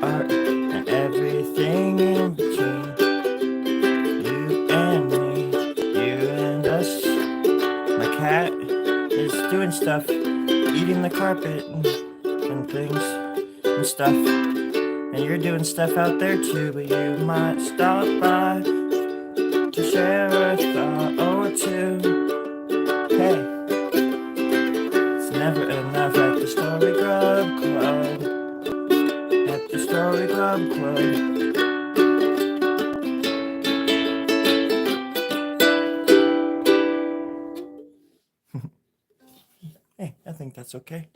art, and everything in between. You and me, you and us. My cat is doing stuff, eating the carpet and things and stuff. And you're doing stuff out there too, but you might stop by to share a thought or two. Hey, it's never enough at the Storie Grubb Club. At the Storie Grubb Club. Hey, I think that's okay.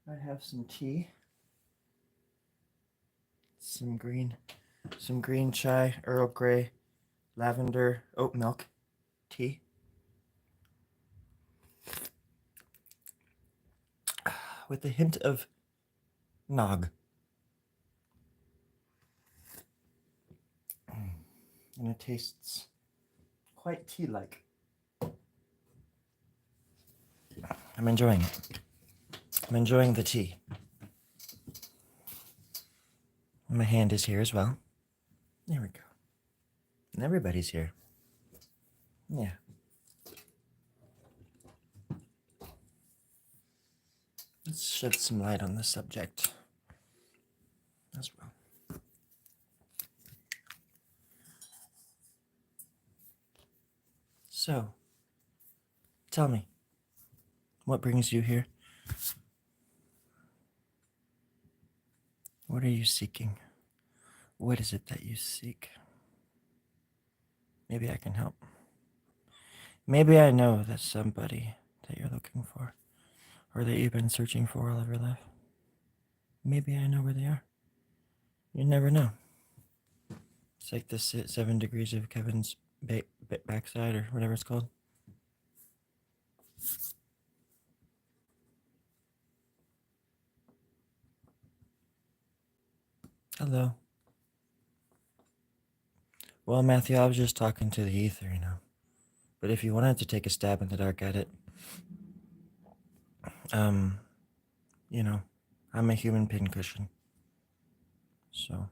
I have some tea, some green chai, Earl Grey, lavender, oat milk tea. With a hint of nog. And it tastes quite tea-like. I'm enjoying it. I'm enjoying the tea. My hand is here as well. There we go. And everybody's here. Yeah. Let's shed some light on the subject as well. So, tell me, what brings you here? What are you seeking? What is it that you seek? Maybe I can help. Maybe I know that somebody that you're looking for, or that you've been searching for all of your life. Maybe I know where they are. You never know. It's like the 7 degrees of Kevin's backside, or whatever it's called. Hello. Well, Matthew, I was just talking to the ether, you know. But if you wanted to take a stab in the dark at it, you know, I'm a human pincushion. So,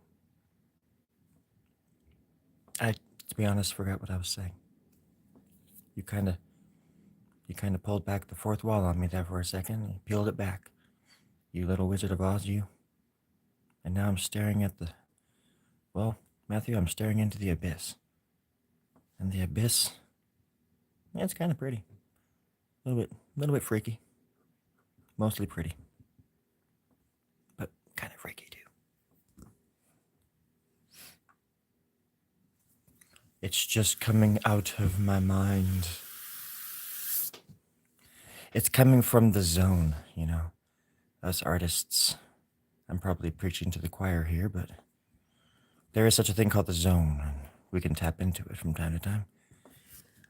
I, to be honest, forgot what I was saying. You kind of pulled back the fourth wall on me there for a second. And you peeled it back. You little Wizard of Oz, you. And now I'm staring at the... Well, Matthew, I'm staring into the abyss. And the abyss... Yeah, it's kind of pretty. A little bit freaky. Mostly pretty. But kind of freaky, too. It's just coming out of my mind. It's coming from the zone, you know. Us artists... I'm probably preaching to the choir here, but there is such a thing called the zone, and we can tap into it from time to time.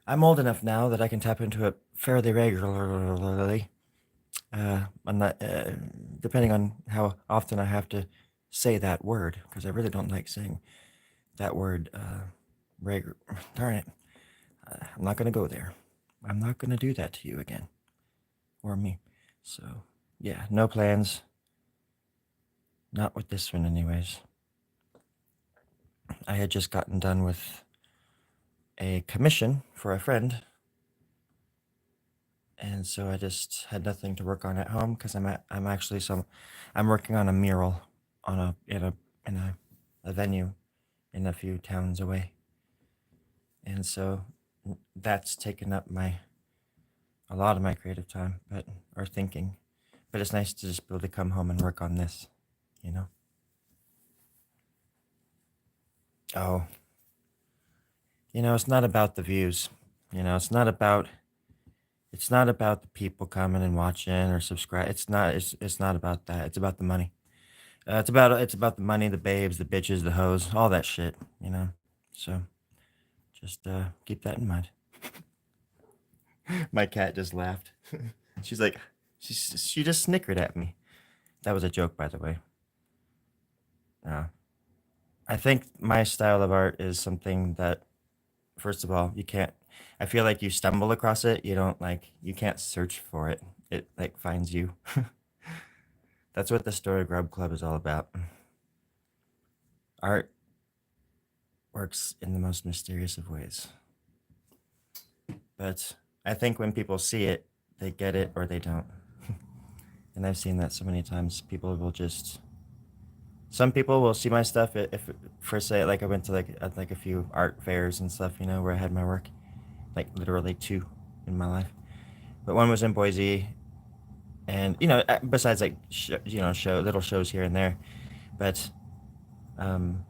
I'm old enough now that I can tap into it fairly regularly. I'm not, depending on how often I have to say that word, because I really don't like saying that word. Darn it! I'm not gonna go there. I'm not gonna do that to you again, or me. So yeah, no plans. Not with this one, anyways. I had just gotten done with a commission for a friend, and so I just had nothing to work on at home because I'm working on a mural on in a venue in a few towns away, and so that's taken up a lot of my creative time, or thinking. But it's nice to just be able to come home and work on this, you know. Oh, you know, it's not about the views. You know, it's not about the people coming and watching or subscribe. It's not about that. It's about the money. It's about the money, the babes, the bitches, the hoes, all that shit. You know. So just keep that in mind. My cat just laughed. She's like, she just snickered at me. That was a joke, by the way. Yeah. I think my style of art is something that, first of all, you can't. I feel like you stumble across it. You don't like. You can't search for it. It like finds you. That's what the Storie Grubb Club is all about. Art works in the most mysterious of ways. But I think when people see it, they get it or they don't. And I've seen that so many times. People will just. Some people will see my stuff if for say like I went to like a few art fairs and stuff, where I had my work, like literally two in my life. But one was in Boise, and besides like show little shows here and there, but um,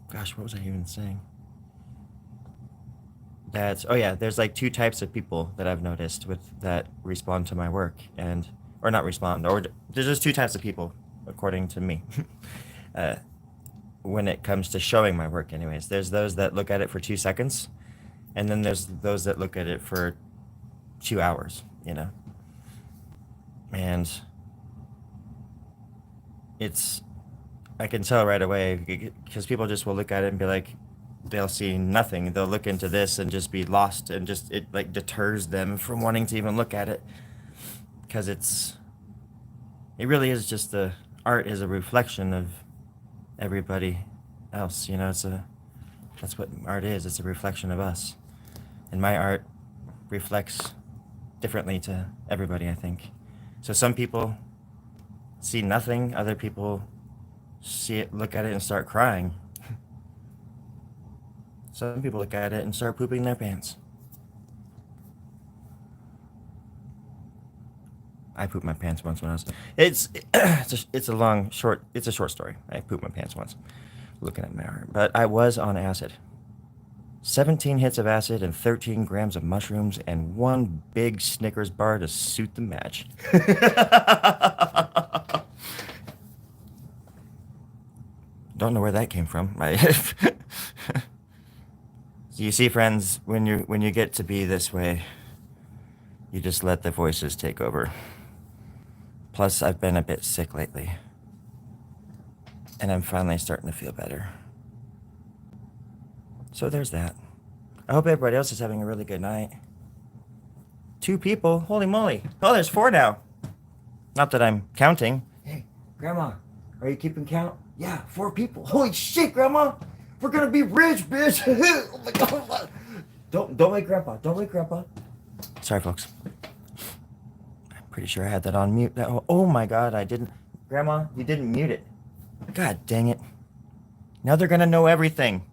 gosh, what was I even saying? That's oh yeah, there's like two types of people that I've noticed with that respond to my work and or not respond or there's just two types of people according to me. uh, when it comes to showing my work, anyways, there's those that look at it for 2 seconds, and then there's those that look at it for 2 hours. And it's I can tell right away because people just will look at it and be like, they'll see nothing. They'll look into this and just be lost, and just it like deters them from wanting to even look at it because it really is just the art is a reflection of everybody else. That's what art is. It's a reflection of us, and my art reflects differently to everybody, I think. So some people see nothing. Other people see it, look at it, and start crying. Some people look at it and start pooping their pants. I pooped my pants once when I was. It's a short story. I pooped my pants once, looking at my art, but I was on acid. 17 hits of acid and 13 grams of mushrooms and one big Snickers bar to suit the match. Don't know where that came from. You see, friends, when you get to be this way, you just let the voices take over. Plus, I've been a bit sick lately, and I'm finally starting to feel better. So there's that. I hope everybody else is having a really good night. 2 people? Holy moly. Oh, there's 4 now. Not that I'm counting. Hey, Grandma, are you keeping count? Yeah, 4 people. Holy shit, Grandma! We're gonna be rich, bitch! Oh my god! Don't wake Grandpa. Don't wake Grandpa. Sorry, folks. I'm pretty sure I had that on mute. Oh my god, I didn't. Grandma, you didn't mute it. God dang it. Now they're gonna know everything.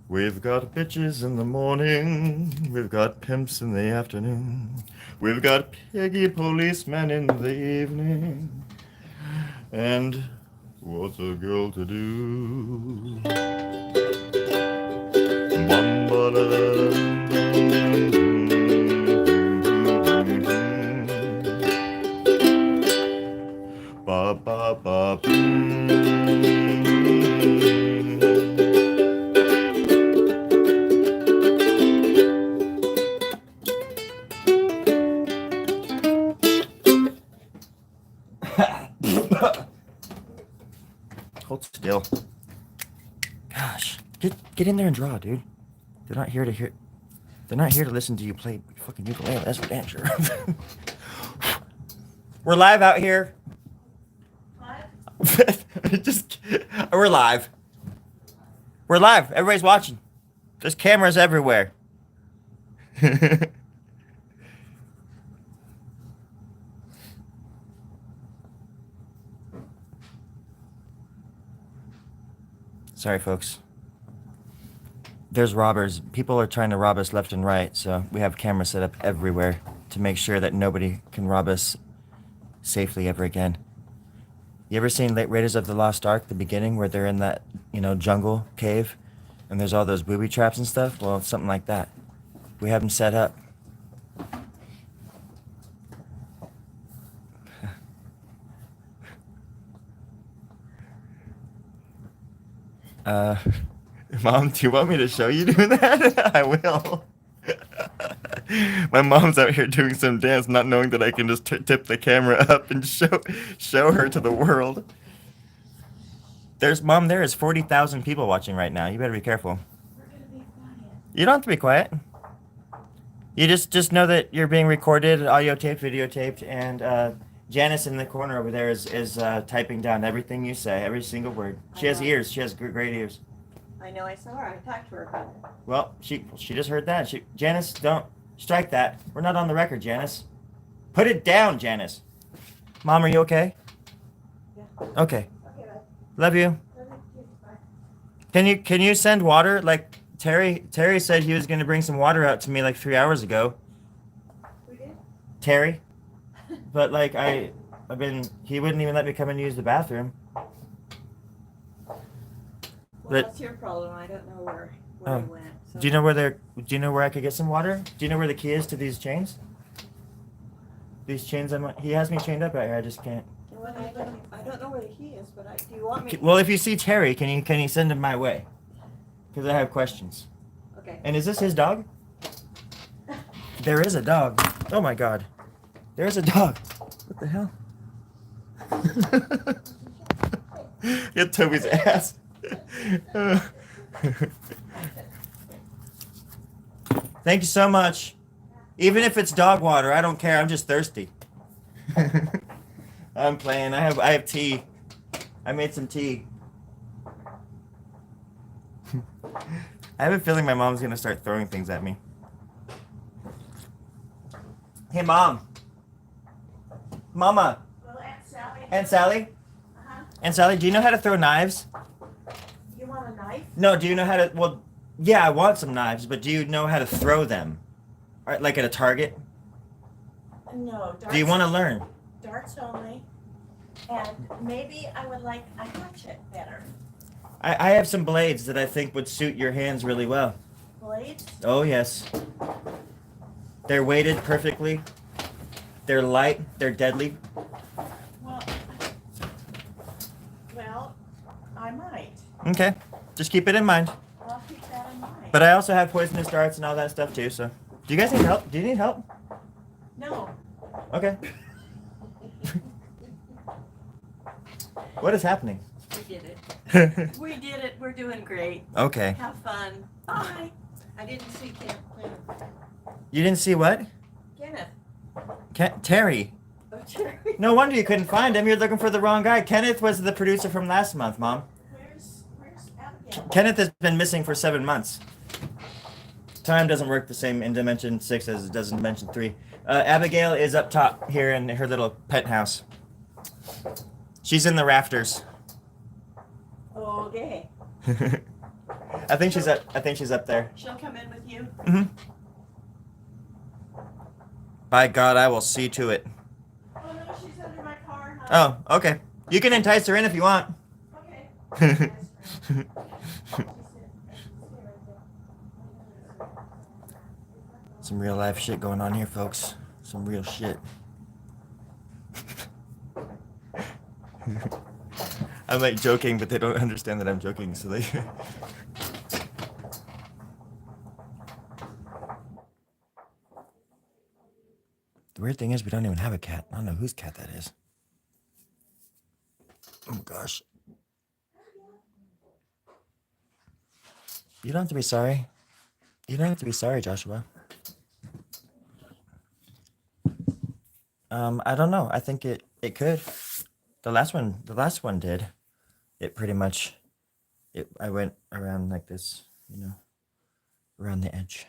We've got bitches in the morning, we've got pimps in the afternoon, we've got piggy policemen in the evening, and what's a girl to do? Ba ba ba. Hold still. Gosh, get in there and draw, dude. They're not here to hear. They're not here to listen to you play fucking ukulele. That's for damn sure. We're live out here. Live? We're live. We're live. Everybody's watching. There's cameras everywhere. Sorry, folks. There's robbers. People are trying to rob us left and right, so we have cameras set up everywhere to make sure that nobody can rob us safely ever again. You ever seen Raiders of the Lost Ark, the beginning, where they're in that, jungle cave, and there's all those booby traps and stuff? Well, it's something like that. We have them set up. Mom, do you want me to show you doing that? I will. My mom's out here doing some dance, not knowing that I can just tip the camera up and show her to the world. There is 40,000 people watching right now. You better be careful. You don't have to be quiet. You just know that you're being recorded, audio taped, videotaped, and Janice in the corner over there is typing down everything you say, every single word. She has ears. She has great ears. I know. I saw her. I talked to her about it. Well, she just heard that. Janice, don't strike that. We're not on the record, Janice. Put it down, Janice. Mom, are you okay? Yeah. Okay. Okay, bye. Love you. Bye. Can you send water? Like Terry said he was going to bring some water out to me like 3 hours ago. Who did? Terry. But like he wouldn't even let me come and use the bathroom. Well, that's your problem. I don't know where he went. So. Do you know where I could get some water? Do you know where the key is to these chains? These chains, he has me chained up out here. I just can't. Well, I don't know where the key is, but do you want me? Well, if you see Terry, can you send him my way? Because I have questions. Okay. And is this his dog? There is a dog. Oh my God. There's a dog. What the hell? Get Toby's ass. Thank you so much. Even if it's dog water, I don't care. I'm just thirsty. I'm playing. I have tea. I made some tea. I have a feeling my mom's gonna start throwing things at me. Hey, Mom. Mama. Well, Aunt Sally. Aunt Sally? Uh-huh. Aunt Sally, do you know how to throw knives? You want a knife? No, do you know how to... Well, yeah, I want some knives, but do you know how to throw them? Like at a target? No. Darts, Do you want to learn? Darts only. And maybe I would like a hatchet better. I have some blades that I think would suit your hands really well. Blades? Oh, yes. They're weighted perfectly. They're light. They're deadly. Well, I might. Okay. Just keep it in mind. I'll keep that in mind. But I also have poisonous darts and all that stuff too, so... Do you guys need help? Do you need help? No. Okay. What is happening? We did it. We did it. We're doing great. Okay. Have fun. Bye. I didn't see Kenneth. You didn't see what? Kenneth. Terry. Oh, Terry. No wonder you couldn't find him. You're looking for the wrong guy. Kenneth was the producer from last month, Mom. Where's Abigail? Kenneth has been missing for 7 months. Time doesn't work the same in Dimension 6 as it does in Dimension 3. Abigail is up top here in her little penthouse. She's in the rafters. Okay. I think she's up there. She'll come in with you? Mm-hmm. By God, I will see to it. Oh, no, she's under my car. Huh? Oh, okay. You can entice her in if you want. Okay. Some real life shit going on here, folks. Some real shit. I'm like joking, but they don't understand that I'm joking, so they... The weird thing is we don't even have a cat. I don't know whose cat that is. Oh gosh. You don't have to be sorry. You don't have to be sorry, Joshua. I don't know. I think it could. The last one did. It pretty much, I went around like this, around the edge.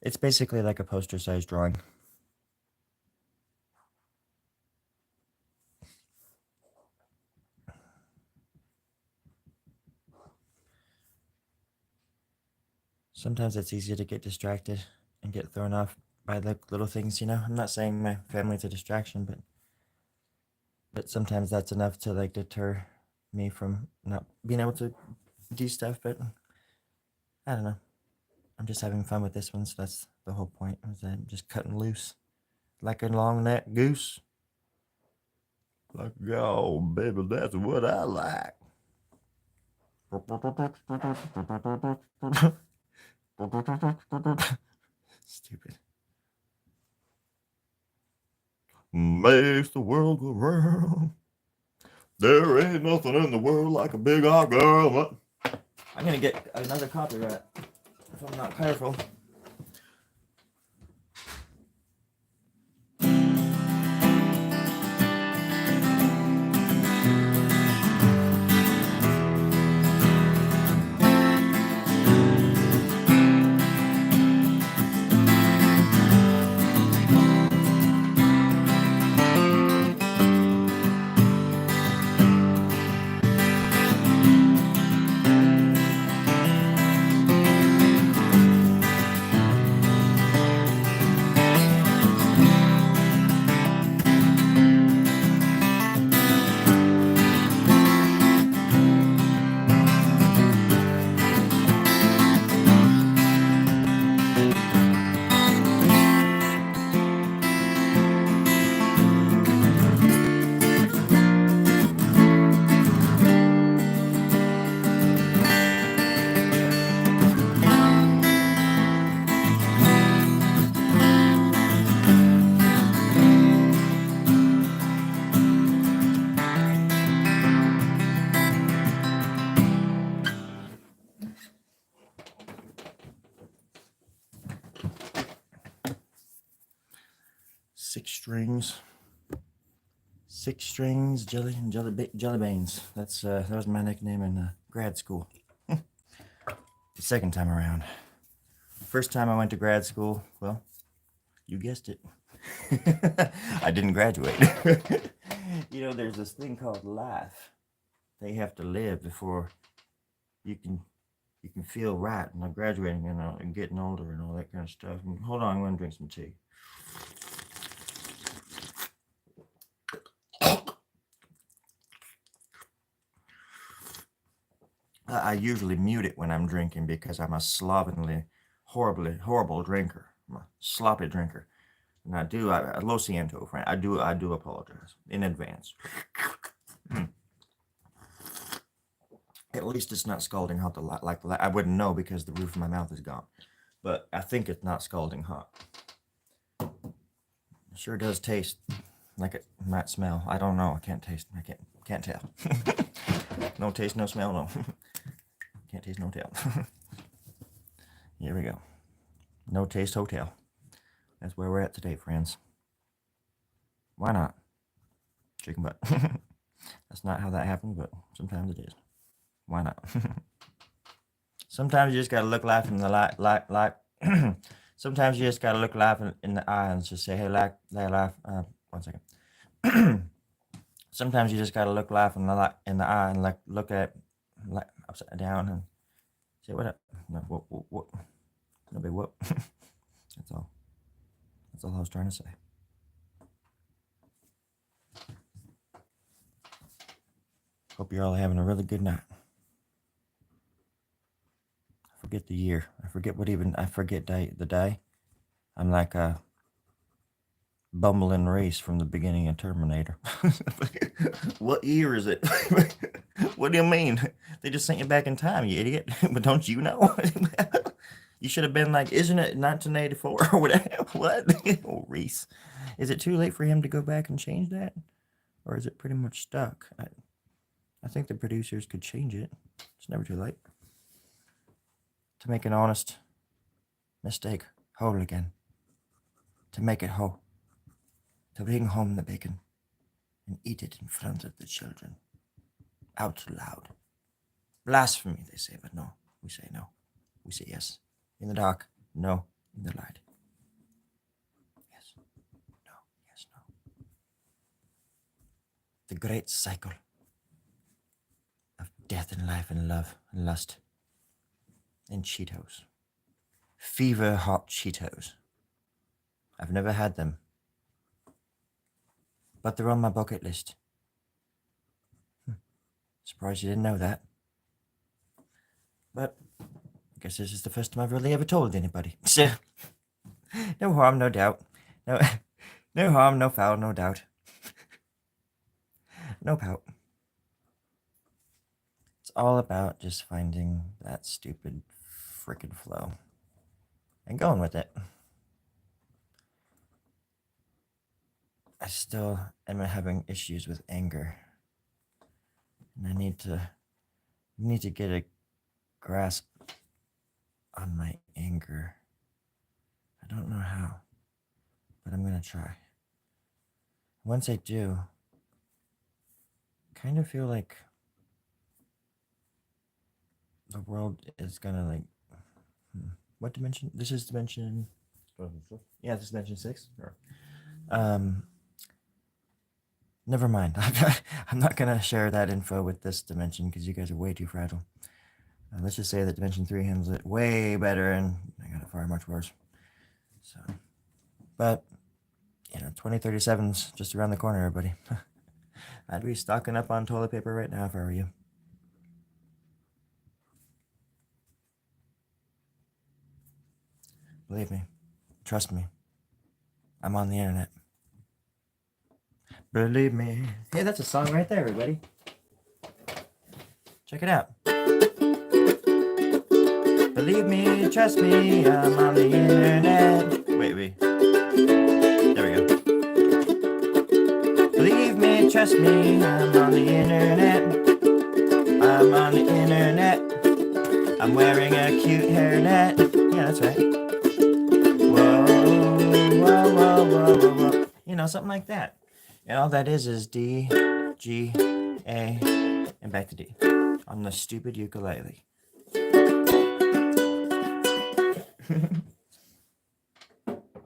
It's basically like a poster-sized drawing. Sometimes it's easy to get distracted and get thrown off by the little things, I'm not saying my family's a distraction, but sometimes that's enough to like deter me from not being able to do stuff. But I don't know. I'm just having fun with this one, so that's the whole point. Is that I'm just cutting loose like a long neck goose. Like, oh baby, that's what I like. Stupid. Makes the world go round. There ain't nothing in the world like a big hot girl. I'm gonna get another copyright if I'm not careful. Six strings, jelly beans. That was my nickname in grad school. The second time around. First time I went to grad school, well, you guessed it. I didn't graduate. There's this thing called life. They have to live before you can feel right. And I'm graduating and getting older and all that kind of stuff. And hold on, I'm gonna drink some tea. I usually mute it when I'm drinking because I'm a slovenly, horrible drinker. I'm a sloppy drinker. And lo siento, friend. I do apologize in advance. At least it's not scalding hot like I wouldn't know because the roof of my mouth is gone. But I think it's not scalding hot. It sure does taste like it might smell. I don't know. I can't taste. I can't tell. No taste, no smell, no. Can't taste, no tell. Here we go. No taste hotel. That's where we're at today, friends. Why not? Chicken butt. That's not how that happens, but sometimes it is. Why not? Sometimes you just gotta look life in the light. Sometimes you just gotta look life in the eye and just say, "Hey, life." 1 second. Sometimes you just gotta look life in the eye and look at it upside down and say, "What up?" No, what? Nobody whoop. That's all. That's all I was trying to say. Hope you're all having a really good night. I forget the year. I forget the day. I'm like a bumbling race from the beginning of Terminator. What year is it? What do you mean? They just sent you back in time, you idiot. But don't you know? You should have been like, isn't it 1984 or whatever? What? Oh, Reese. Is it too late for him to go back and change that? Or is it pretty much stuck? I think the producers could change it. It's never too late. To make an honest mistake whole again. To make it whole. To bring home the bacon and eat it in front of the children. Out loud. Blasphemy, they say, but no. We say no. We say yes. In the dark, no. In the light. Yes. No. Yes, no. The great cycle of death and life and love and lust and Cheetos. Fever hot Cheetos. I've never had them, but they're on my bucket list. Surprised you didn't know that. But I guess this is the first time I've really ever told anybody. So, no harm, no doubt. No harm, no foul, no doubt. No pout. It's all about just finding that stupid frickin' flow and going with it. I still am having issues with anger, and I need to get a grasp on my anger. I don't know how, but I'm gonna try. Once I do, I kind of feel like the world is gonna like. What dimension? This is dimension. Yeah, this is dimension 6. Um, Never mind. I'm not gonna share that info with this dimension because you guys are way too fragile. Let's just say that dimension 3 handles it way better, and I got it far much worse. So, but 2037's just around the corner, everybody. I'd be stocking up on toilet paper right now if I were you. Believe me, trust me. I'm on the internet. Believe me. Hey, that's a song right there, everybody. Check it out. Believe me, trust me, I'm on the internet. Wait. There we go. Believe me, trust me, I'm on the internet. I'm on the internet. I'm wearing a cute hairnet. Yeah, that's right. Whoa. Something like that. And all that is D, G, A, and back to D on the stupid ukulele.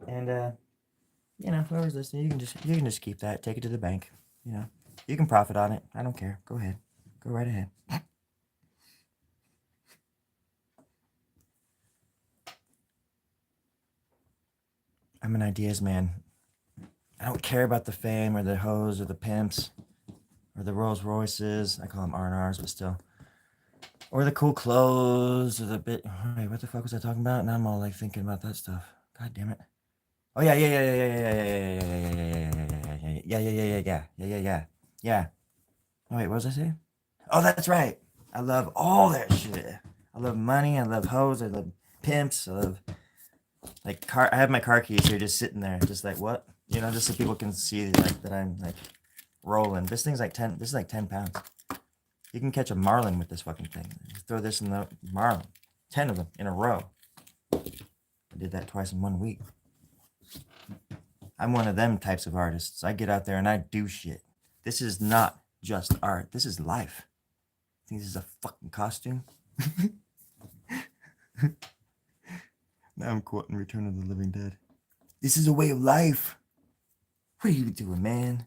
And whoever's listening, you can just keep that, take it to the bank. You can profit on it. I don't care. Go ahead. Go right ahead. I'm an ideas man. I don't care about the fame or the hoes or the pimps or the Rolls Royces. I call them R&Rs, but still. Or the cool clothes or the bit. Wait, what the fuck was I talking about? Now I'm all like thinking about that stuff. God damn it. Oh yeah. Oh wait, what was I saying? Oh, that's right. I love all that shit. I love money. I love hoes. I love pimps. I love car. I have my car keys here, just sitting there, just like what, just so people can see like that I'm like rolling. This thing's like 10. This is like 10 pounds. You can catch a marlin with this fucking thing. You throw this in the marlin, 10 of them in a row. I did that twice in 1 week. I'm one of them types of artists. I get out there and I do shit. This is not just art. This is life. I think this is a fucking costume. Now I'm quoting Return of the Living Dead. This is a way of life. What are you doing, man?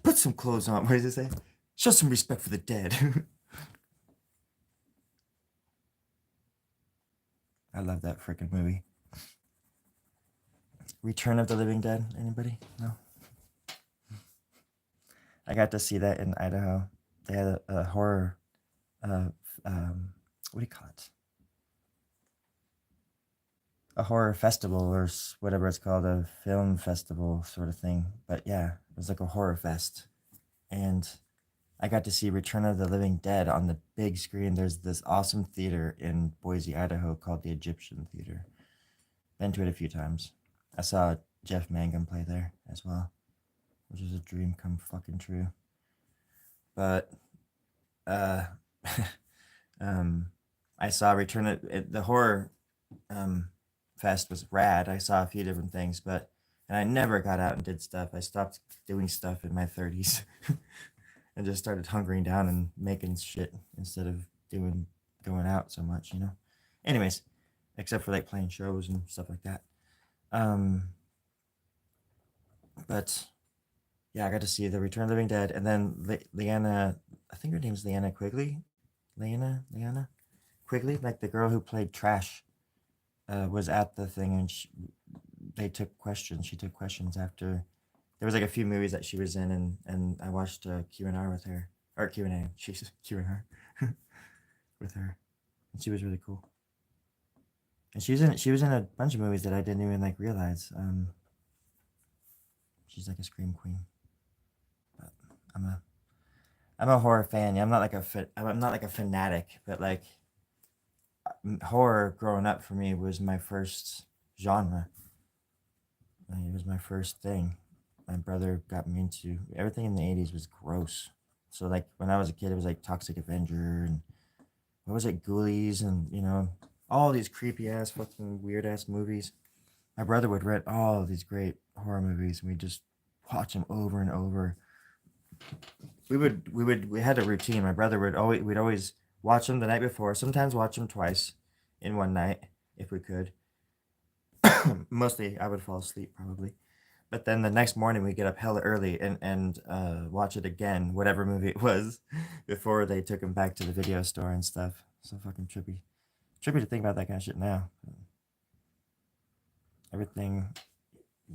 Put some clothes on. What does it say? Show some respect for the dead. I love that freaking movie. Return of the Living Dead. Anybody? No? I got to see that in Idaho. They had a horror, what do you call it? A horror festival or whatever it's called, a film festival sort of thing. But yeah, it was like a horror fest. And I got to see Return of the Living Dead on the big screen. There's this awesome theater in Boise, Idaho called the Egyptian Theater. Been to it a few times. I saw Jeff Mangum play there as well, which is a dream come fucking true. But I saw Return of the horror fest was rad. I saw a few different things, and I never got out and did stuff. I stopped doing stuff in my 30s and just started hunkering down and making shit instead of going out so much, Anyways, except for like playing shows and stuff like that. But yeah, I got to see the Return of the Living Dead, and then Leanna, I think her name's Leanna Quigley. Leanna Quigley, like the girl who played Trash, was at the thing, and they took questions. She took questions after. There was like a few movies that she was in, and I watched Q&R with her, or Q&A. She's Q&R with her, and she was really cool. And she was in a bunch of movies that I didn't even like realize. She's like a scream queen. But I'm a horror fan. Yeah, I'm not like a fanatic, but like horror growing up for me was my first genre. It was my first thing. my brother got me into. Everything in the 80s was gross. So like when I was a kid, it was like Toxic Avenger and what was it, Ghoulies, and all these creepy ass fucking weird ass movies. My brother would rent all of these great horror movies, and we just watch them over and over. We had a routine. My brother would always we'd always watch them the night before. Sometimes watch them twice in one night if we could. Mostly, I would fall asleep probably. But then the next morning we get up hella early and watch it again, whatever movie it was, before they took him back to the video store and stuff. So fucking trippy. Trippy to think about that kind of shit now. Everything,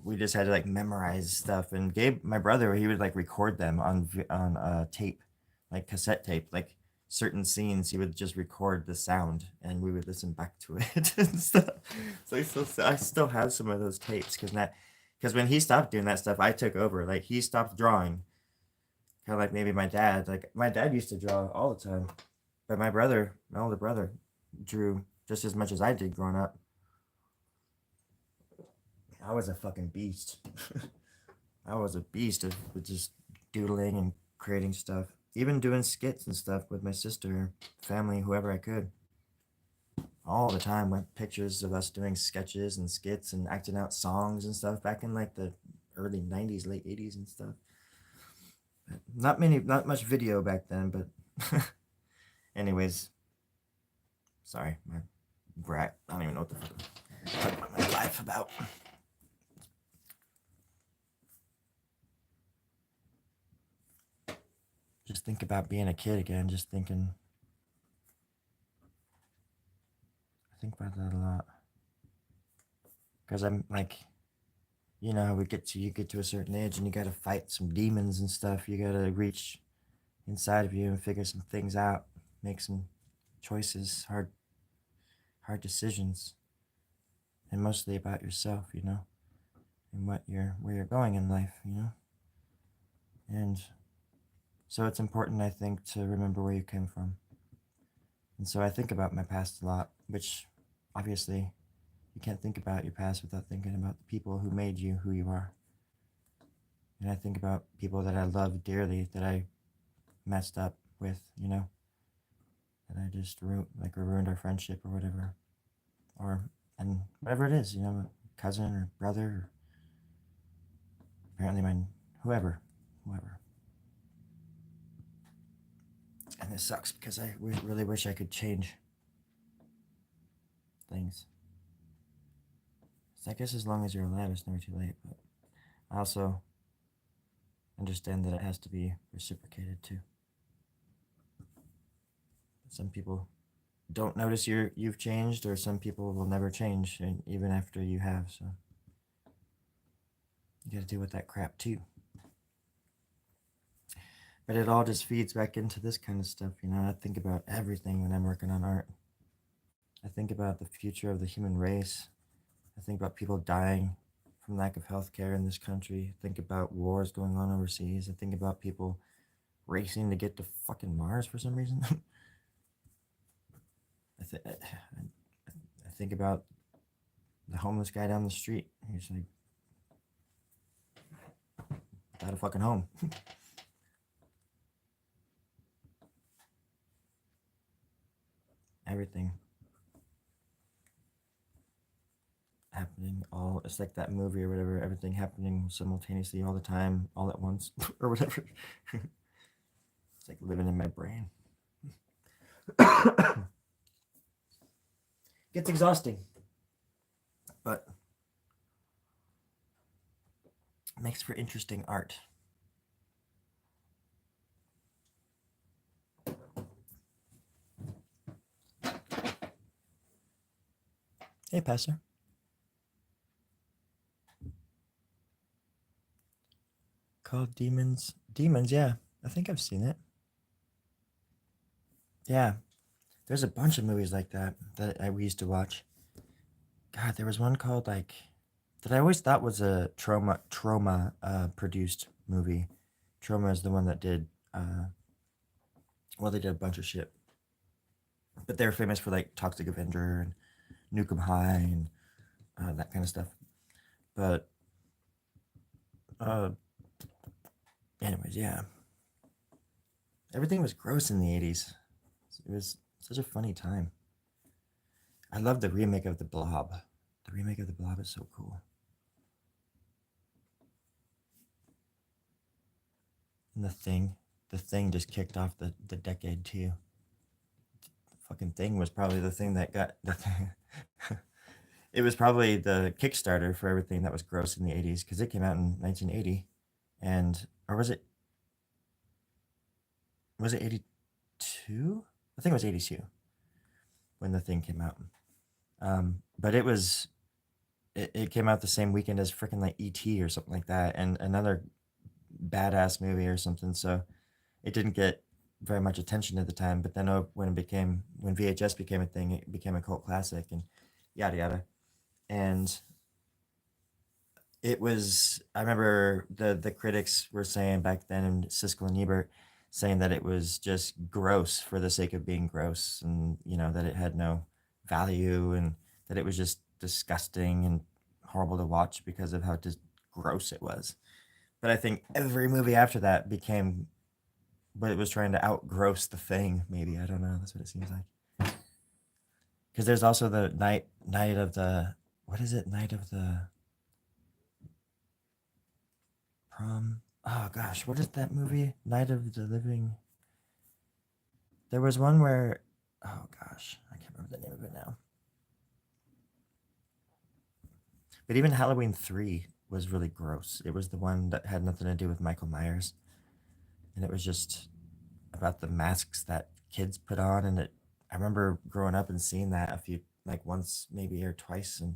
we just had to like memorize stuff. And Gabe, my brother, he would like record them on tape, like cassette tape, like certain scenes. He would just record the sound, and we would listen back to it and stuff. So I still have some of those tapes because when he stopped doing that stuff, I took over. Like he stopped drawing, kind of like maybe my dad. Like my dad used to draw all the time, but my older brother, drew just as much as I did growing up. I was a fucking beast. I was a beast of just doodling and creating stuff. Even doing skits and stuff with my sister, family, whoever I could. All the time, like pictures of us doing sketches and skits and acting out songs and stuff back in like the early 90s, late 80s and stuff. Not much video back then, but anyways, sorry, my brat. I don't even know what the fuck my life about. Just think about being a kid again. Just thinking. I think about that a lot. Because I'm like, you know how you get to a certain age and you gotta fight some demons and stuff. You gotta reach inside of you and figure some things out, make some choices, hard decisions, and mostly about yourself, and where you're going in life, and so it's important, I think, to remember where you came from. And so I think about my past a lot, which obviously you can't think about your past without thinking about the people who made you who you are. And I think about people that I love dearly that I messed up with, that I just ruined our friendship or whatever, and whatever it is, a cousin or brother, or apparently my whoever. And this sucks because I really wish I could change things. So I guess as long as you're alive, it's never too late. But I also understand that it has to be reciprocated too. Some people don't notice you've changed, or some people will never change, and even after you have. So you got to deal with that crap too. But it all just feeds back into this kind of stuff, I think about everything when I'm working on art. I think about the future of the human race. I think about people dying from lack of health care in this country. I think about wars going on overseas. I think about people racing to get to fucking Mars for some reason. I think about the homeless guy down the street. He's like, without a fucking home. Everything happening it's like that movie or whatever, everything happening simultaneously all the time, all at once, or whatever. It's like living in my brain. Gets exhausting, but makes for interesting art. Hey, Pastor. Called Demons. Demons, yeah. I think I've seen it. Yeah. There's a bunch of movies like that we used to watch. God, there was one called that I always thought was a trauma produced movie. Trauma is the one that did they did a bunch of shit. But they're famous for like Toxic Avenger and Nukem High and that kind of stuff. But Anyways, yeah. Everything was gross in the 80s. It was such a funny time. I love the remake of The Blob. The remake of The Blob is so cool. And the thing just kicked off the decade too. Fucking Thing was probably the thing that got the thing. It was probably the Kickstarter for everything that was gross in the 80s because it came out in 1980. And, or was it 82? I think it was 82 when the thing came out. But it came out the same weekend as freaking like E.T. or something like that, and another badass movie or something. So it didn't get very much attention at the time. But then when VHS became a thing, it became a cult classic and yada yada. And I remember the critics were saying back then, and Siskel and Ebert saying that it was just gross for the sake of being gross, and that it had no value, and that it was just disgusting and horrible to watch because of how just gross it was. But I think every movie after that became, but it was trying to outgross the Thing. Maybe, I don't know. That's what it seems like. Because there's also the night of the, what is it? Night of the prom. Oh gosh, what is that movie? Night of the Living. There was one where, oh gosh, I can't remember the name of it now. But even Halloween 3 was really gross. It was the one that had nothing to do with Michael Myers. And it was just about the masks that kids put on. And I remember growing up and seeing that a few, like once maybe or twice, and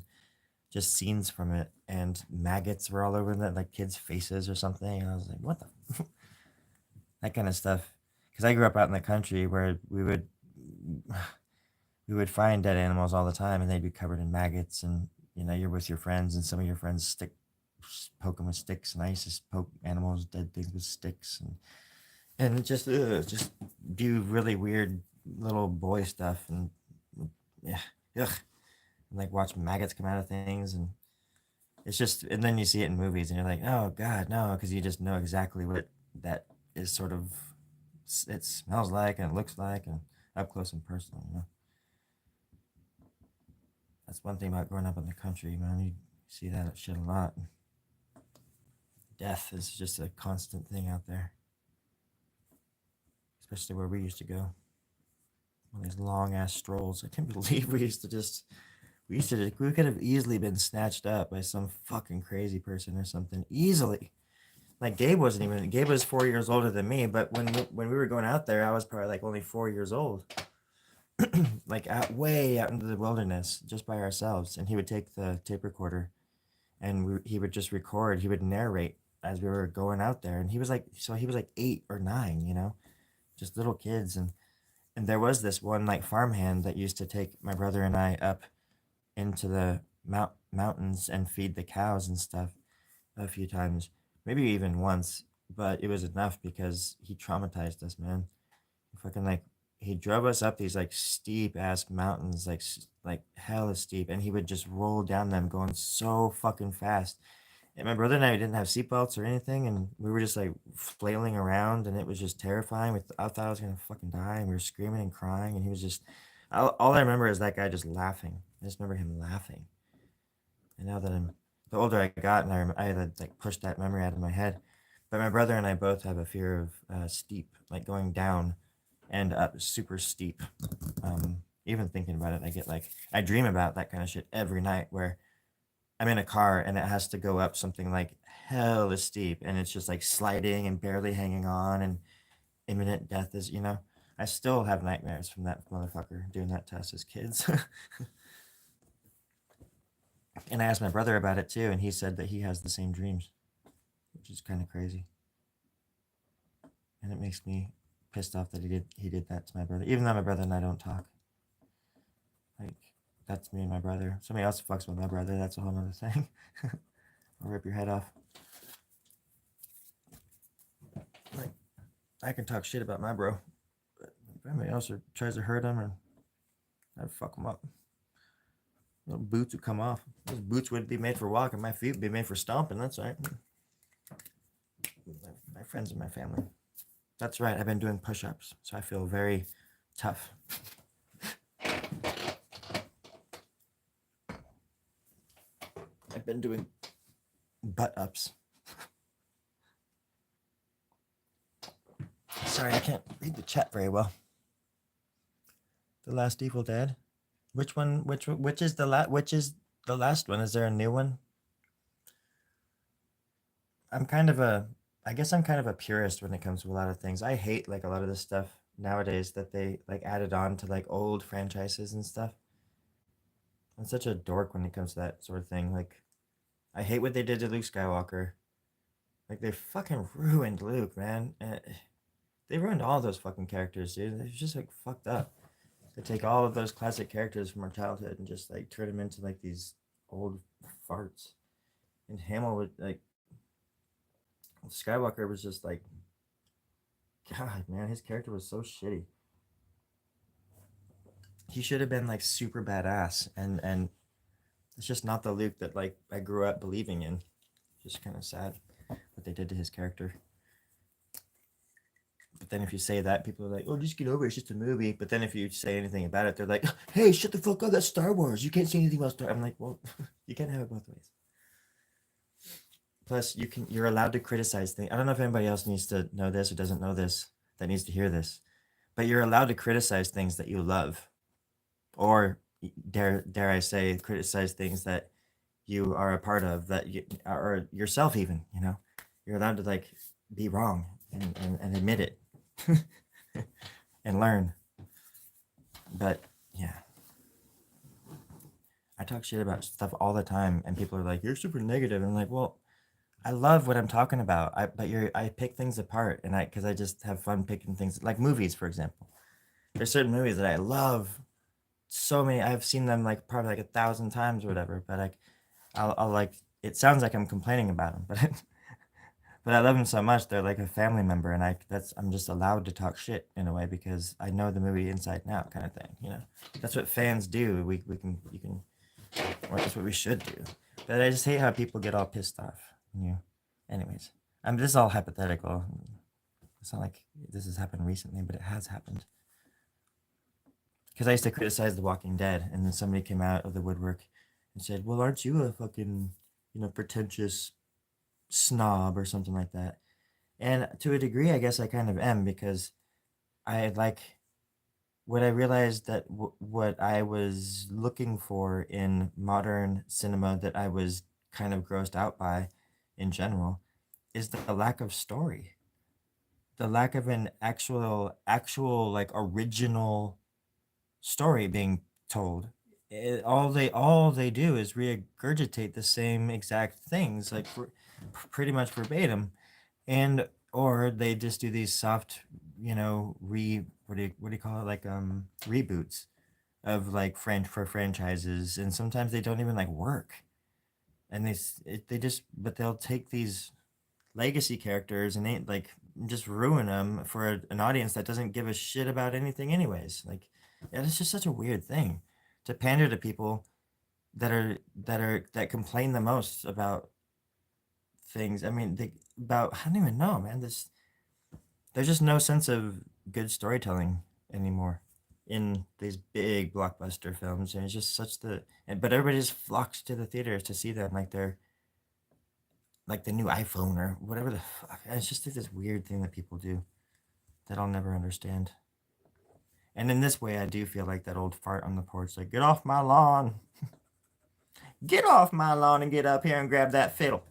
just scenes from it. And maggots were all over that, like kids' faces or something. And I was like, what the? That kind of stuff. Because I grew up out in the country where we would find dead animals all the time, and they'd be covered in maggots. And you're with your friends, and some of your friends poke them with sticks, and I used to poke animals, dead things with sticks, and just do really weird little boy stuff, and yeah, ugh, and like watch maggots come out of things, and it's just, and then you see it in movies, and you're like, oh god, no, because you just know exactly what that is sort of, it smells like and it looks like, and up close and personal. That's one thing about growing up in the country, man. You see that shit a lot. Death is just a constant thing out there, especially where we used to go. All these long ass strolls. I can't believe we could have easily been snatched up by some fucking crazy person or something. Easily. Like Gabe was 4 years older than me, but when we were going out there, I was probably like only 4 years old. Like way out into the wilderness just by ourselves, and he would take the tape recorder, and he would just record. He would narrate as we were going out there, and he was like 8 or 9, just little kids. And there was this one like farmhand that used to take my brother and I up into the mountains and feed the cows and stuff a few times, maybe even once, but it was enough because he traumatized us, man. Fucking like, he drove us up these like steep ass mountains, like hella steep, and he would just roll down them going so fucking fast. And my brother and I didn't have seatbelts or anything, and we were just like flailing around, and it was just terrifying. I thought I was gonna fucking die, and we were screaming and crying, and he was just. All I remember is that guy just laughing. I just remember him laughing. And now that the older I got, and I had to like push that memory out of my head. But my brother and I both have a fear of steep, like going down and up super steep. Even thinking about it, I dream about that kind of shit every night where I'm in a car and it has to go up something like hella steep, and it's just like sliding and barely hanging on, and imminent death is, I still have nightmares from that motherfucker doing that to us as kids. And I asked my brother about it too, and he said that he has the same dreams, which is kind of crazy. And it makes me pissed off that he did that to my brother, even though my brother and I don't talk. Like, that's me and my brother. Somebody else fucks with my brother, that's a whole other thing. I'll rip your head off. Like, I can talk shit about my bro, but if anybody else tries to hurt him, or I'd fuck him up. Little boots would come off. Those boots would be made for walking. My feet would be made for stomping. That's right. My friends in my family. That's right, I've been doing push-ups, so I feel very tough. I've been doing butt-ups. Sorry, I can't read the chat very well. The Last Evil Dead? Which one, which is the last one? Is there a new one? I guess I'm kind of a purist when it comes to a lot of things. I hate like a lot of the stuff nowadays that they like added on to like old franchises and stuff. I'm such a dork when it comes to that sort of thing. Like, I hate what they did to Luke Skywalker. Like, they fucking ruined Luke, man. They ruined all those fucking characters, dude. They're just like fucked up. They take all of those classic characters from our childhood and just like turn them into like these old farts. And Hamill would like Skywalker was just like, God, man, his character was so shitty. He should have been like super badass, and it's just not the Luke that like I grew up believing in. Just kind of sad what they did to his character. But then if you say that, people are like, "Oh, just get over it. It's just a movie." But then if you say anything about it, they're like, "Hey, shut the fuck up. That's Star Wars. You can't say anything about Star." I'm like, well, you can't have it both ways. Plus, you're allowed to criticize things. I don't know if anybody else needs to know this or doesn't know this that needs to hear this, but you're allowed to criticize things that you love, or dare I say, criticize things that you are a part of, that you or yourself even. You know, you're allowed to like be wrong and admit it and learn. But yeah, I talk shit about stuff all the time, and people are like, "You're super negative." And I'm like, well, I love what I'm talking about. I pick things apart, and because I just have fun picking things, like movies, for example. There's certain movies that I love. So many, I've seen them like probably like 1,000 times or whatever. But like, I'll like. It sounds like I'm complaining about them, but but I love them so much. They're like a family member, and I'm just allowed to talk shit in a way because I know the movie inside and out, kind of thing. You know, that's what fans do. You can, or that's what we should do. But I just hate how people get all pissed off. Anyways, this is all hypothetical. It's not like this has happened recently, but it has happened. Because I used to criticize The Walking Dead, and then somebody came out of the woodwork and said, "Well, aren't you a fucking, pretentious snob or something like that?" And to a degree, I guess I kind of am, because I like what I realized that what I was looking for in modern cinema, that I was kind of grossed out by in general, is the lack of story, the lack of an actual like original story being told. All they do is regurgitate the same exact things, like pretty much verbatim, and or they just do these soft, what do you call it, like reboots of like for franchises, and sometimes they don't even like work, and they just, but they'll take these legacy characters and they like just ruin them for an audience that doesn't give a shit about anything anyways. Like, yeah, it's just such a weird thing to pander to people that complain the most about things. I mean, I don't even know, man. There's just no sense of good storytelling anymore in these big blockbuster films, and it's just but everybody just flocks to the theaters to see them like they're like the new iPhone or whatever the fuck. It's just like this weird thing that people do that I'll never understand. And in this way, I do feel like that old fart on the porch, like, "Get off my lawn. Get off my lawn and get up here and grab that fiddle."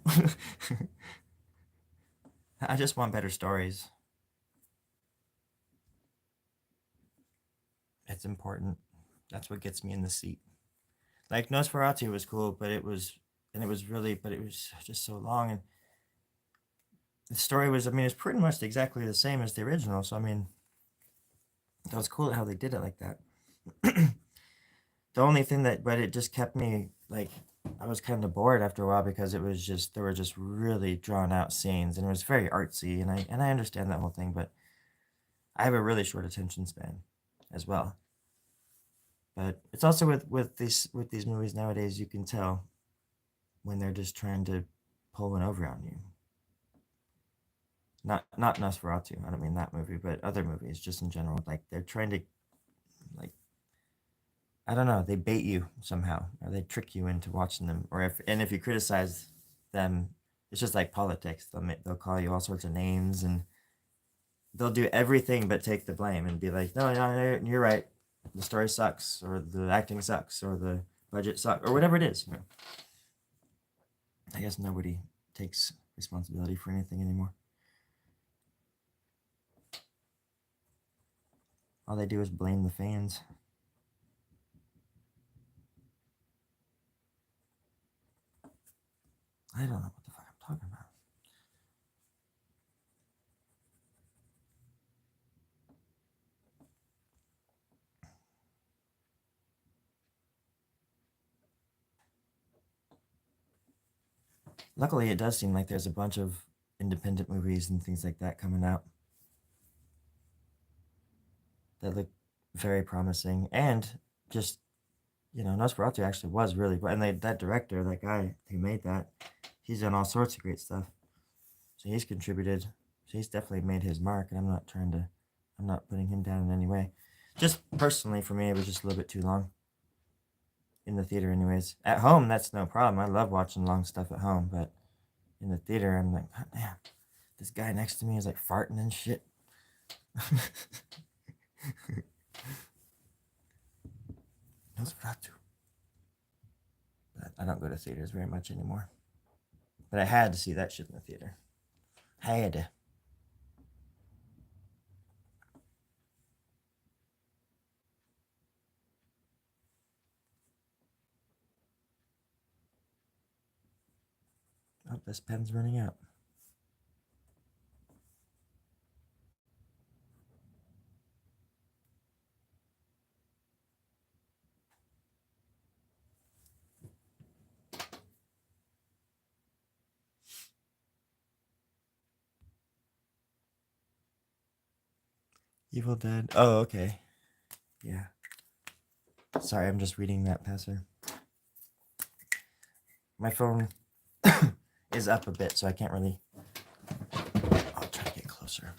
I just want better stories. It's important. That's what gets me in the seat. Like, Nosferatu was cool, but it was just so long. And the story was, it's pretty much exactly the same as the original. So, that was cool how they did it like that. The only thing but it just kept me, like, I was kind of bored after a while, because there were just really drawn out scenes, and it was very artsy, and I understand that whole thing, but I have a really short attention span as well. But it's also with these movies nowadays, you can tell when they're just trying to pull one over on you. Not Nosferatu. I don't mean that movie, but other movies, just in general. Like they're trying to, like, I don't know, they bait you somehow, or they trick you into watching them. Or if you criticize them, it's just like politics. They'll call you all sorts of names, and they'll do everything but take the blame and be like, no, no, no, you're right. The story sucks, or the acting sucks, or the budget sucks, or whatever it is. I guess nobody takes responsibility for anything anymore. All they do is blame the fans. I don't know what the fuck I'm talking about. Luckily, it does seem like there's a bunch of independent movies and things like that coming out that look very promising. And just, Nosferatu actually was really, and that director, that guy who made that, he's done all sorts of great stuff. So he's contributed. So he's definitely made his mark, and I'm not putting him down in any way. Just personally, for me, it was just a little bit too long. In the theater, anyways. At home, that's no problem. I love watching long stuff at home, but in the theater, I'm like, oh, damn, this guy next to me is like farting and shit. Nosferatu. But I don't go to theaters very much anymore. But I had to see that shit in the theater. Had to. Oh, this pen's running out. Evil Dead. Oh, okay. Yeah. Sorry, I'm just reading that passer. My phone is up a bit, so I can't really. I'll try to get closer.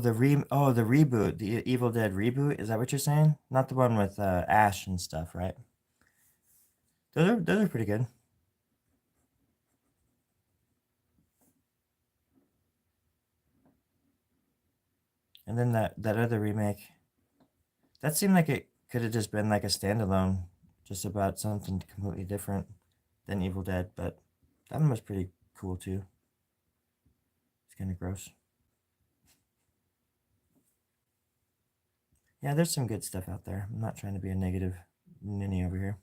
the reboot, the Evil Dead reboot. Is that what you're saying? Not the one with Ash and stuff, right? Those are pretty good. And then that other remake, that seemed like it could have just been like a standalone, just about something completely different than Evil Dead, but that one was pretty cool too. It's kind of gross. Yeah, there's some good stuff out there. I'm not trying to be a negative ninny over here.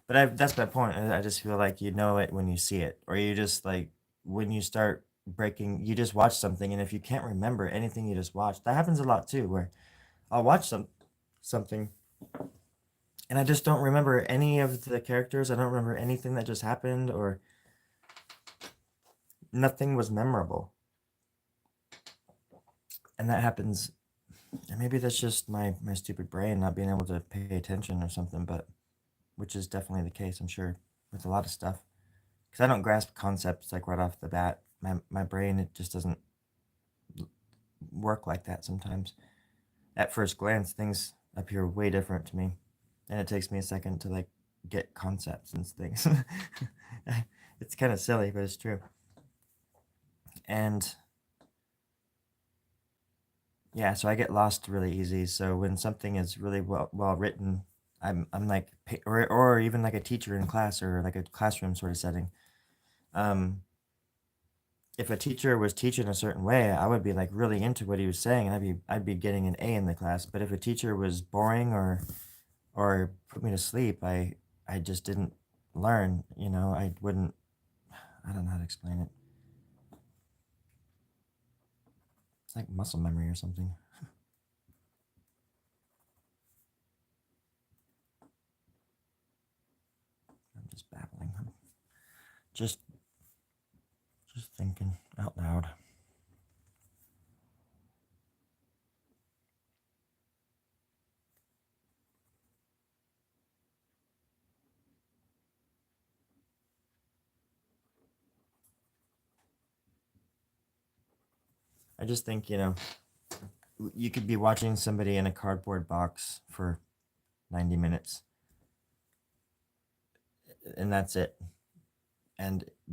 But that's my point. I just feel like you know it when you see it, or you just like when you start breaking. You just watch something, and if you can't remember anything you just watched, that happens a lot too. Where I'll watch something, and I just don't remember any of the characters. I don't remember anything that just happened, or nothing was memorable. And that happens. And maybe that's just my stupid brain not being able to pay attention or something. But which is definitely the case, I'm sure, with a lot of stuff. Because I don't grasp concepts like right off the bat. My brain, it just doesn't work like that sometimes. At first glance, things appear way different to me, and it takes me a second to like get concepts and things. It's kind of silly, but it's true. And yeah, so I get lost really easy. So when something is really well written, I'm like, or even like a teacher in class or like a classroom sort of setting. Um, if a teacher was teaching a certain way, I would be like really into what he was saying, and I'd be getting an A in the class. But if a teacher was boring or put me to sleep, I just didn't learn. I wouldn't. I don't know how to explain it. It's like muscle memory or something. Just thinking out loud. I just think, you could be watching somebody in a cardboard box for 90 minutes and that's it.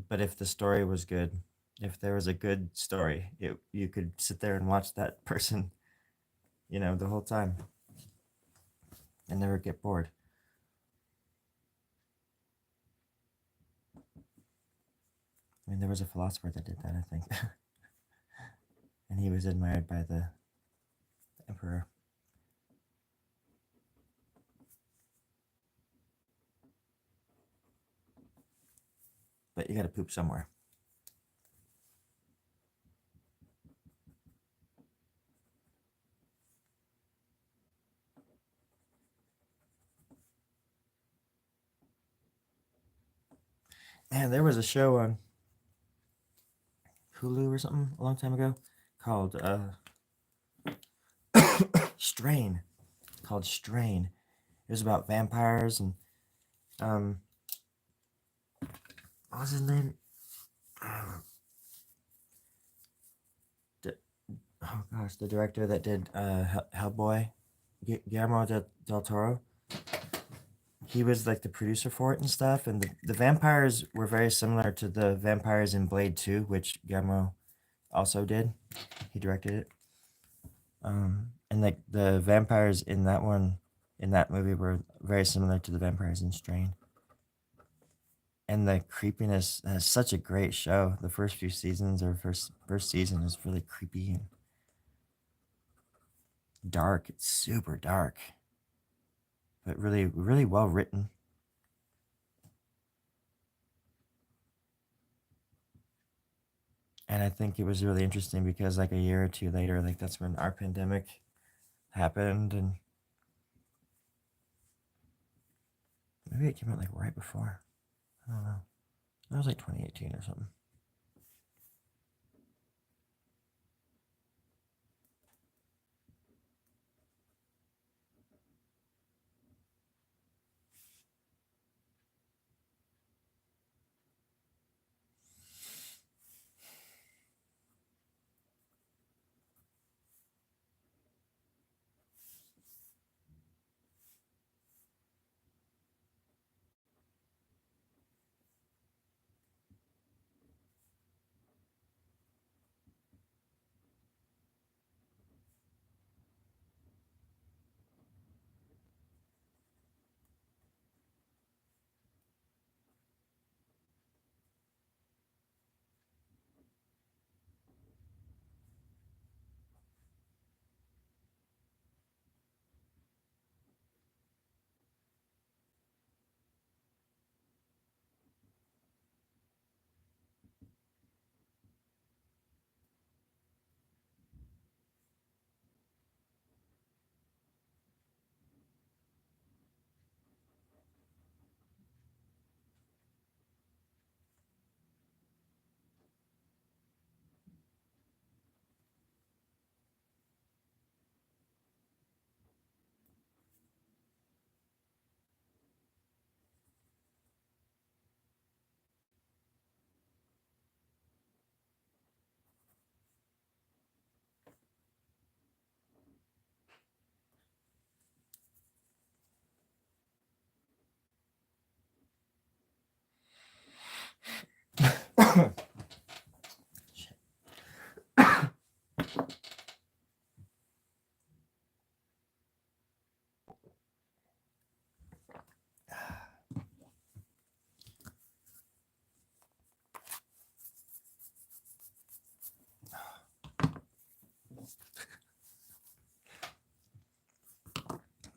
But if the story was good, if there was a good story, you could sit there and watch that person, the whole time and never get bored. I mean, there was a philosopher that did that, I think. And he was admired by the emperor. But you gotta poop somewhere. Man, there was a show on Hulu or something a long time ago called Strain. Called Strain. It was about vampires and what was his name? Oh gosh, the director that did Hellboy, Guillermo del Toro. He was like the producer for it and stuff, and the vampires were very similar to the vampires in Blade 2, which Guillermo also did. He directed it. And like the vampires in that movie were very similar to the vampires in Strain. And the creepiness is such a great show. The first few seasons or first season is really creepy and dark. It's super dark, but really, really well written. And I think it was really interesting because like a year or two later, like that's when our pandemic happened, and maybe it came out like right before. I don't know. It was like 2018 or something. Shit.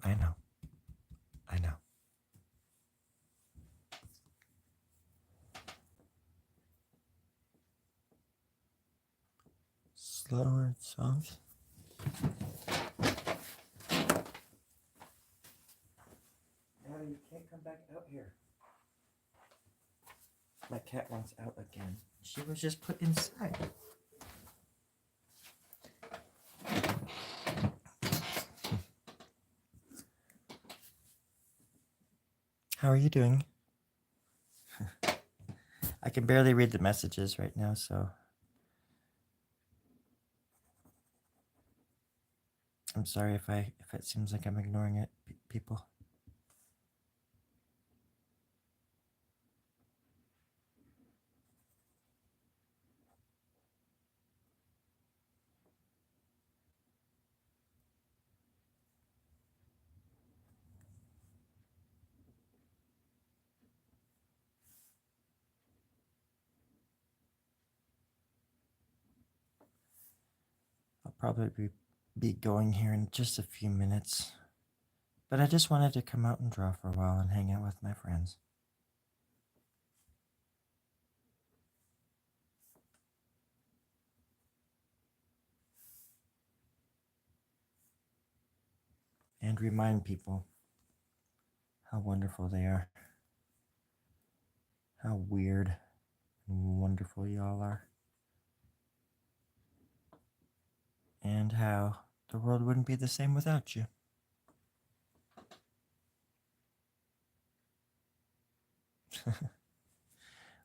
I know. I know. Slower songs. Now you can't come back out here. My cat wants out again. She was just put inside. How are you doing? I can barely read the messages right now, so I'm sorry if it seems like I'm ignoring it, people. I'll probably be going here in just a few minutes. But I just wanted to come out and draw for a while and hang out with my friends. And remind people how wonderful they are. How weird and wonderful y'all are. And how the world wouldn't be the same without you.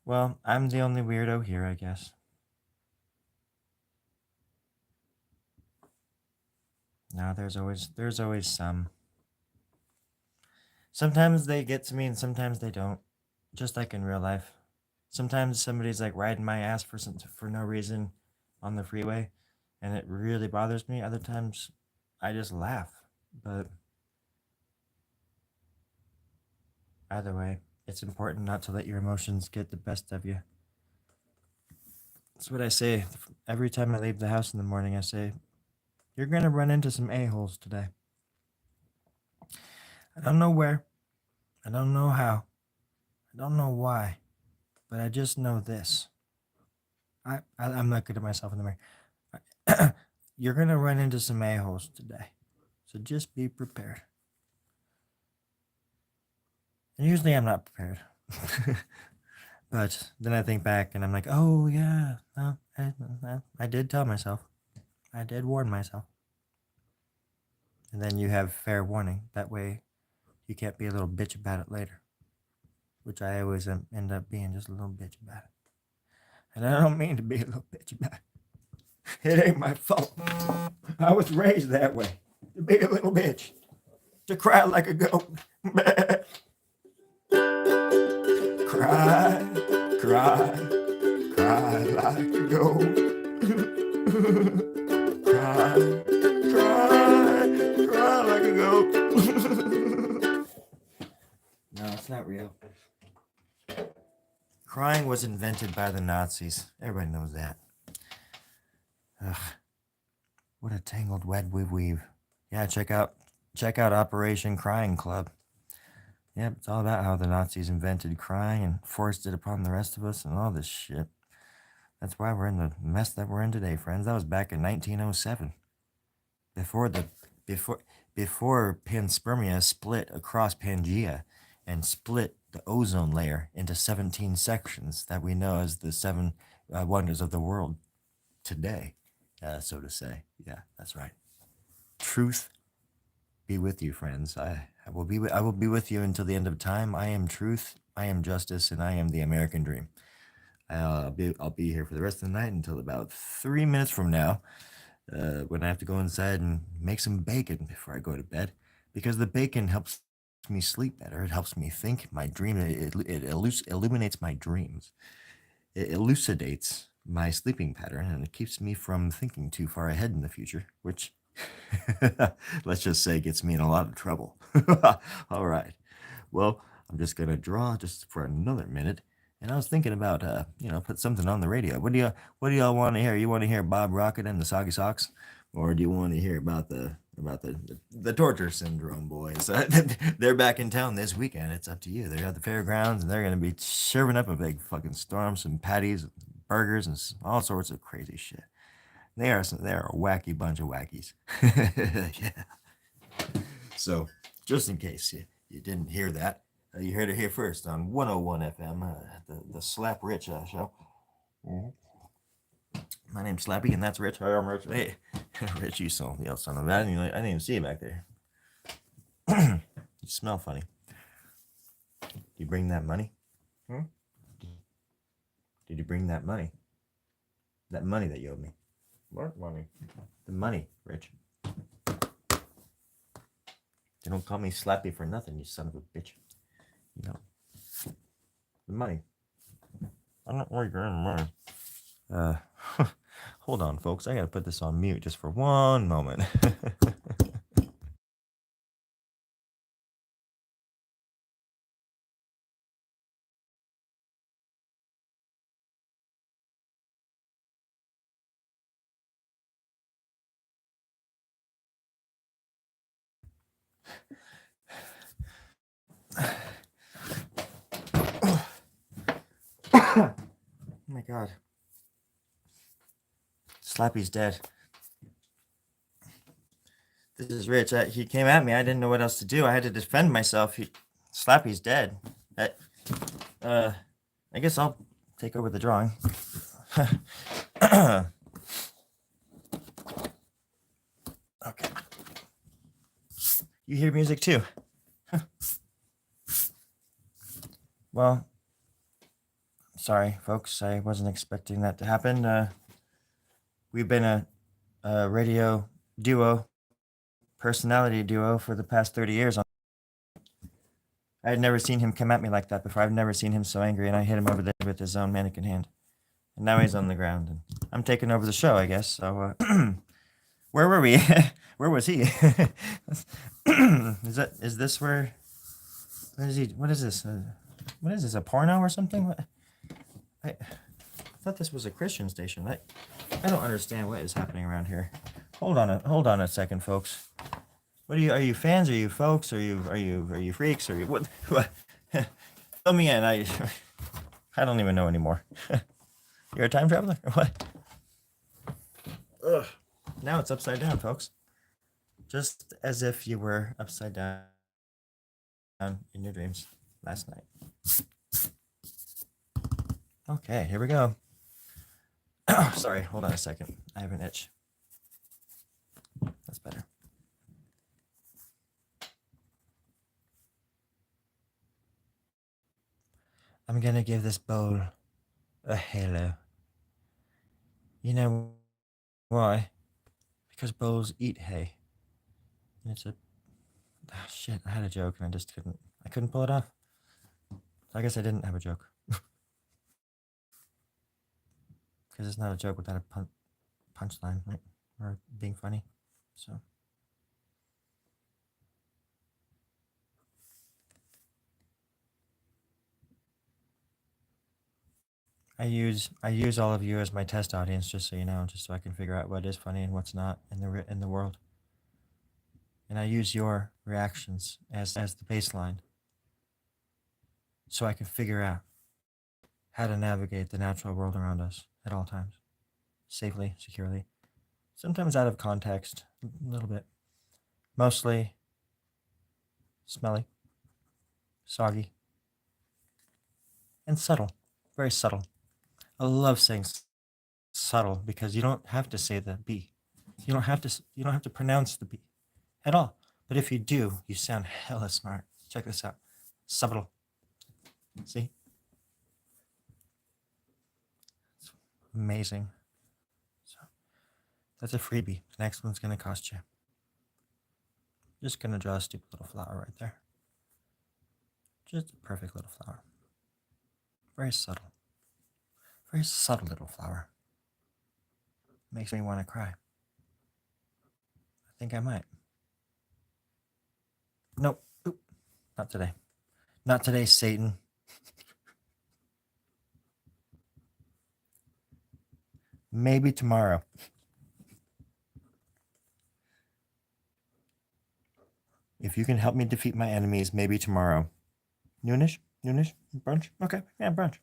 Well, I'm the only weirdo here, I guess. No, there's always some. Sometimes they get to me and sometimes they don't. Just like in real life. Sometimes somebody's like riding my ass for no reason on the freeway and it really bothers me. Other times I just laugh. But either way, it's important not to let your emotions get the best of you. That's what I say every time I leave the house in the morning. I say, "You're gonna run into some a-holes today. I don't know where, I don't know how, I don't know why, but I just know this. I'm not good at myself in the mirror. You're gonna run into some a-holes today, so just be prepared." And usually I'm not prepared. But then I think back and I'm like, oh yeah, no, I did tell myself. I did warn myself. And then you have fair warning. That way you can't be a little bitch about it later. Which I always end up being just a little bitch about it. And I don't mean to be a little bitch about it. It ain't my fault. I was raised that way. To be a little bitch. To cry like a goat. Cry, cry, cry like a goat. Cry, cry, cry like a goat. No, it's not real. Crying was invented by the Nazis. Everybody knows that. Ugh. What a tangled web we weave. Yeah, check out Operation Crying Club. Yep, it's all about how the Nazis invented crying and forced it upon the rest of us and all this shit. That's why we're in the mess that we're in today, friends. That was back in 1907. Before panspermia split across Pangea and split the ozone layer into 17 sections that we know as the seven wonders of the world today, so to say. Yeah, that's right. Truth be with you, friends. I will be with you until the end of time. I am truth, I am justice, and I am the American dream. I'll be here for the rest of the night until about 3 minutes from now, when I have to go inside and make some bacon before I go to bed, because the bacon helps me sleep better. It helps me think. My dream it illuminates my dreams. It elucidates my sleeping pattern, and it keeps me from thinking too far ahead in the future, which let's just say gets me in a lot of trouble. All right. Well, I'm just gonna draw just for another minute. And I was thinking about, put something on the radio. What do y'all want to hear? You want to hear Bob Rocket and the Soggy Socks, or do you want to hear about the torture syndrome boys? They're back in town this weekend. It's up to you. They're at the fairgrounds, and they're gonna be serving up a big fucking storm, some patties, burgers, and all sorts of crazy shit. They're a wacky bunch of wackies. Yeah. So, just in case you didn't hear that, You heard it here first on 101 FM, the Slap Rich show. Mm-hmm. My name's Slappy, and that's Rich. Hi, I'm Rich. Hey, Rich, you saw the outside of that. I didn't even see you back there. You smell funny. You bring that money? Hmm? Did you bring that money? That money that you owed me? What money? The money, Rich. They don't call me Slappy for nothing, you son of a bitch. You know. The money. I don't like your money. Hold on, folks. I gotta put this on mute just for one moment. Oh my god. Slappy's dead. This is Rich. He came at me. I didn't know what else to do. I had to defend myself. Slappy's dead. I guess I'll take over the drawing. Okay. You hear music too? Well, sorry, folks. I wasn't expecting that to happen. We've been a radio duo, personality duo for the past 30 years. I had never seen him come at me like that before. I've never seen him so angry, and I hit him over the head with his own mannequin hand. And now he's on the ground, and I'm taking over the show, I guess. So, where were we? Where was he? Is this where? What is he? What is this? What is this? A porno or something? What? I thought this was a Christian station. I don't understand what is happening around here. Hold on a second, folks. What are you fans? Are you folks? Are you freaks? Are you what? Fill me in. I don't even know anymore. You're a time traveler or what? Ugh. Now it's upside down, folks. Just as if you were upside down in your dreams last night. Okay, here we go. Sorry, hold on a second. I have an itch. That's better. I'm gonna give this bowl a halo. You know why? Because bowls eat hay. And it's a... Oh, shit, I had a joke and I couldn't pull it off. So I guess I didn't have a joke. Because it's not a joke without a punchline, right? Or being funny. So... I use all of you as my test audience, just so you know, just so I can figure out what is funny and what's not in the world. And I use your reactions as the baseline, so I can figure out how to navigate the natural world around us at all times, safely, securely. Sometimes out of context, a little bit. Mostly smelly, soggy, and subtle. Very subtle. I love saying subtle because you don't have to say the B. You don't have to pronounce the B at all. But if you do, you sound hella smart. Check this out. Subtle. See? It's amazing. So that's a freebie. The next one's gonna cost you. Just gonna draw a stupid little flower right there. Just a perfect little flower. Very subtle. Very subtle little flower. Makes me want to cry. I think I might. Nope. Oop. Not today. Not today, Satan. Maybe tomorrow. If you can help me defeat my enemies, maybe tomorrow. Noonish? Noonish? Brunch? Okay. Yeah, brunch.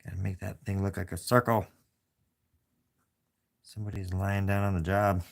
Gotta make that thing look like a circle. Somebody's lying down on the job.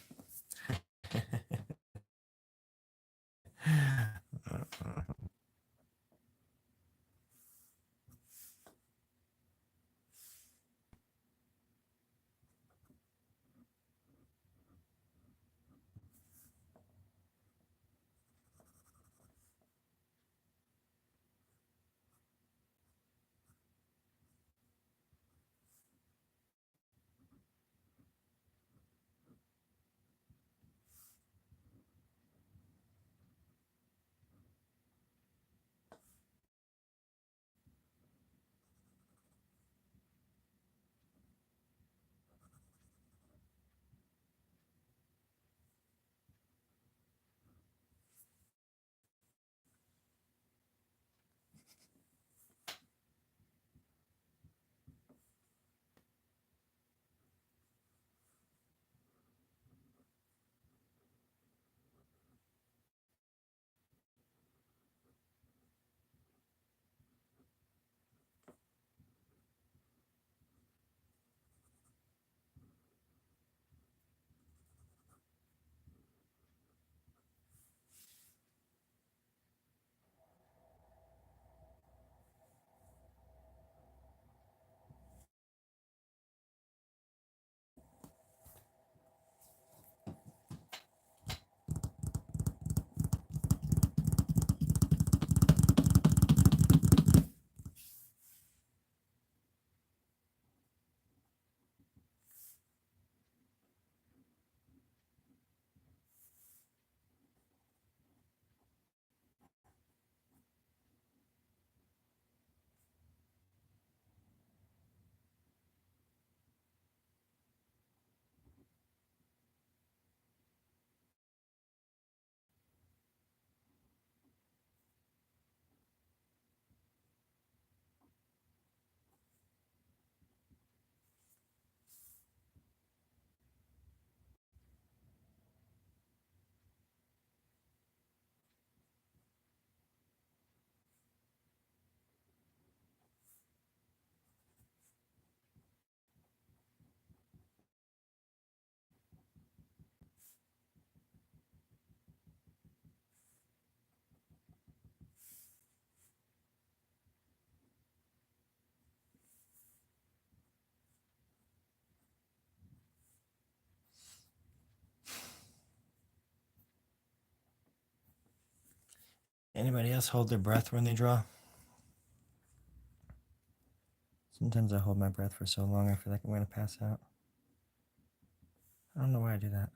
Anybody else hold their breath when they draw? Sometimes I hold my breath for so long I feel like I'm going to pass out. I don't know why I do that.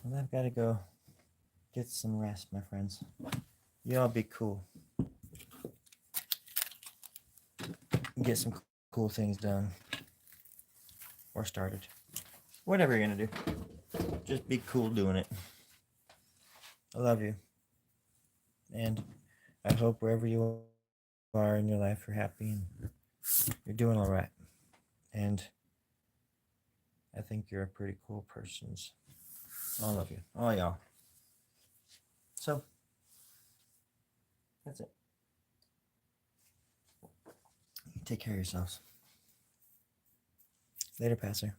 Well, I've got to go get some rest, my friends. You all be cool. Get some cool things done. Or started. Whatever you're going to do. Just be cool doing it. I love you. And I hope wherever you are in your life, you're happy and you're doing all right. And I think you're a pretty cool person. All of you. All y'all. So, that's it. Take care of yourselves. Later, Passer.